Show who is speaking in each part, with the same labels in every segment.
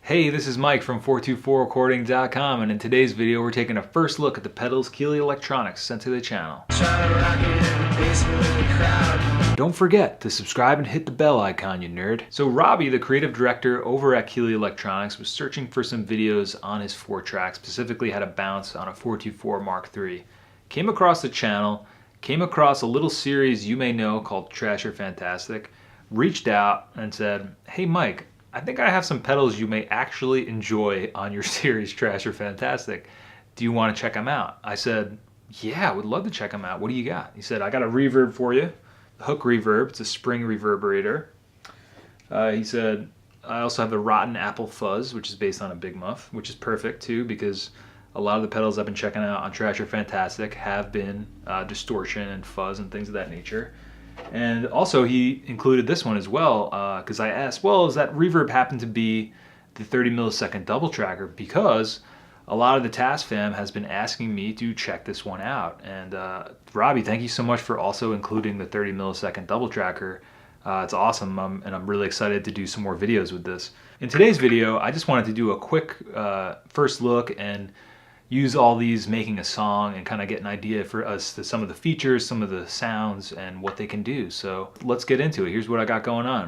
Speaker 1: Hey, this is Mike from 424recording.com, and in today's video we're taking a first look at the pedals Keeley Electronics sent to the channel. Don't forget to subscribe and hit the bell icon, you nerd. So Robby, the creative director over at Keeley Electronics, was searching for some videos on his 4-track, specifically how to bounce on a 424 Mark III. Came across the channel, came across a little series you may know called Trash or Fantastic, reached out and said, hey Mike, I think I have some pedals you may actually enjoy on your series Trash or Fantastic. Do you want to check them out? I said, yeah, I would love to check them out. What do you got? He said, I got a reverb for you, the Hooke Reverb. It's a spring reverberator. He said, I also have the rotten Apple Fuzz, which is based on a Big Muff, which is perfect too because a lot of the pedals I've been checking out on Trash or Fantastic have been distortion and fuzz and things of that nature. And also he included this one as well because I asked, well, does that reverb happen to be the 30 millisecond double tracker? Because a lot of the Task fam has been asking me to check this one out. And Robby, thank you so much for also including the 30 millisecond double tracker. It's awesome, and I'm really excited to do some more videos with this. In today's video, I just wanted to do a quick first look and use all these making a song and kind of get an idea for us to some of the features, some of the sounds, and what they can do. So let's get into it. Here's what I got going on.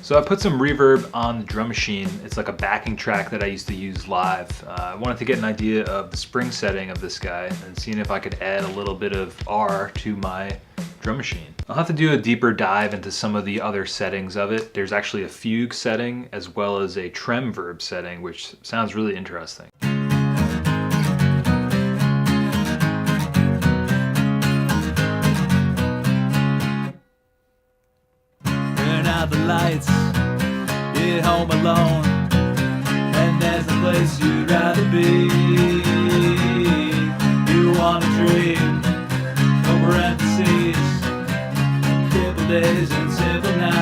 Speaker 1: So I put some reverb on the drum machine. It's like a backing track that I used to use live. I wanted to get an idea of the spring setting of this guy and seeing if I could add a little bit of R to my drum machine. I'll have to do a deeper dive into some of the other settings of it. There's actually a fugue setting as well as a trem verb setting, which sounds really interesting.
Speaker 2: The lights, you're home alone, and there's a place you'd rather be. You want to dream, no parentheses, simple days and simple nights.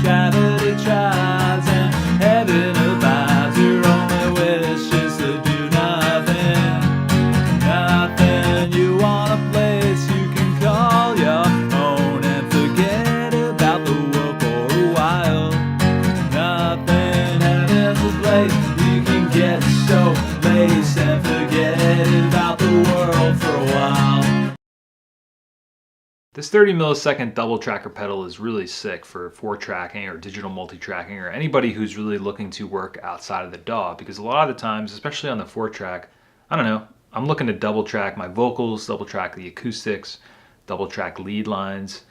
Speaker 2: Gravity tries and heaven abides. Your only wish is to do nothing, nothing. You want a place you can call your own and forget so lace and forget about the world for a while.
Speaker 1: This 30 millisecond double tracker pedal is really sick for 4-tracking or digital multi-tracking or anybody who's really looking to work outside of the DAW, because a lot of the times, especially on the 4-track, I don't know, I'm looking to double track my vocals, double track the acoustics, double track lead lines.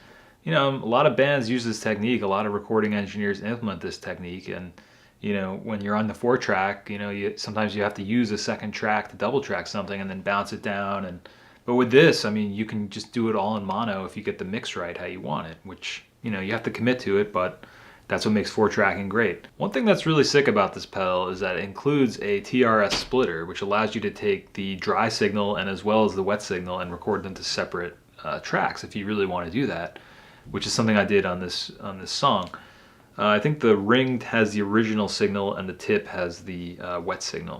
Speaker 1: You know, a lot of bands use this technique, a lot of recording engineers implement this technique, and you know, when you're on the 4-track, you know, sometimes you have to use a second track to double track something and then bounce it down. But with this, I mean, you can just do it all in mono if you get the mix right how you want it, which, you know, you have to commit to it, but that's what makes 4-tracking great. One thing that's really sick about this pedal is that it includes a TRS splitter, which allows you to take the dry signal and as well as the wet signal and record them to separate tracks if you really want to do that, which is something I did on this song. I think the ring has the original signal and the tip has the wet signal.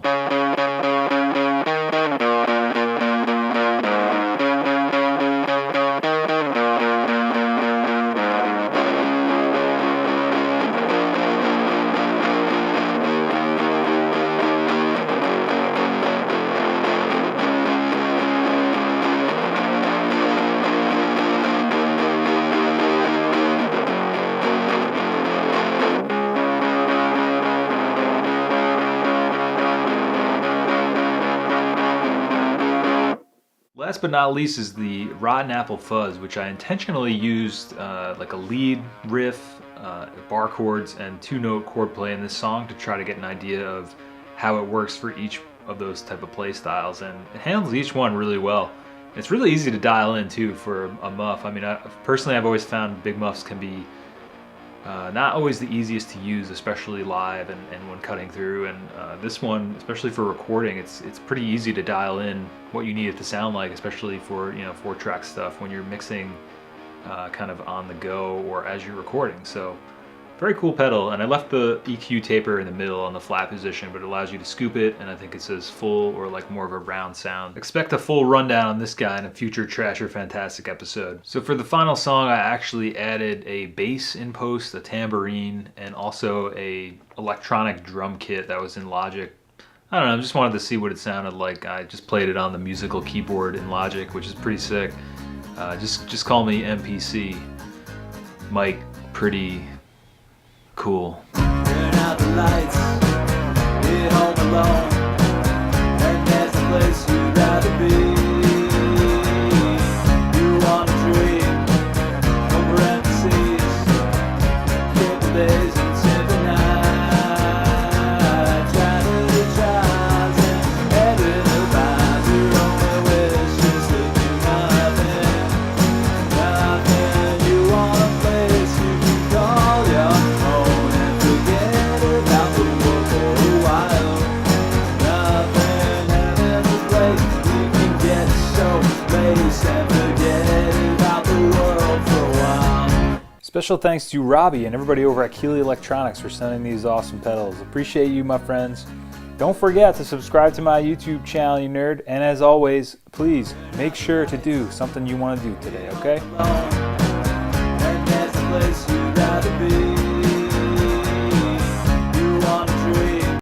Speaker 1: Last but not least is the Rotten Apple Fuzz, which I intentionally used like a lead riff, bar chords, and 2-note chord play in this song to try to get an idea of how it works for each of those type of play styles, and it handles each one really well. It's really easy to dial in too for a muff. I mean, personally I've always found big muffs can be not always the easiest to use, especially live and when cutting through, and this one, especially for recording, it's pretty easy to dial in what you need it to sound like, especially for 4-track stuff when you're mixing kind of on the go or as you're recording. So very cool pedal, and I left the EQ taper in the middle on the flat position, but it allows you to scoop it, and I think it says full or like more of a round sound. Expect a full rundown on this guy in a future Trash or Fantastic episode. So for the final song, I actually added a bass in post, a tambourine, and also a electronic drum kit that was in Logic. I don't know, I just wanted to see what it sounded like. I just played it on the musical keyboard in Logic, which is pretty sick. Just call me MPC. Mike, pretty cool.
Speaker 2: Turn out the lights, get home alone, and that's the place you'd rather be. You wanna dream over empty seas, kick the days and sip the night, travel the trials and heaven abides. Your only wish is to do nothing, nothing. You want a place you can call your home.
Speaker 3: Special thanks to Robby and everybody over at Keeley Electronics for sending these awesome pedals. Appreciate you, my friends. Don't forget to subscribe to my YouTube channel, you nerd. And as always, please make sure to do something you want to do today, okay?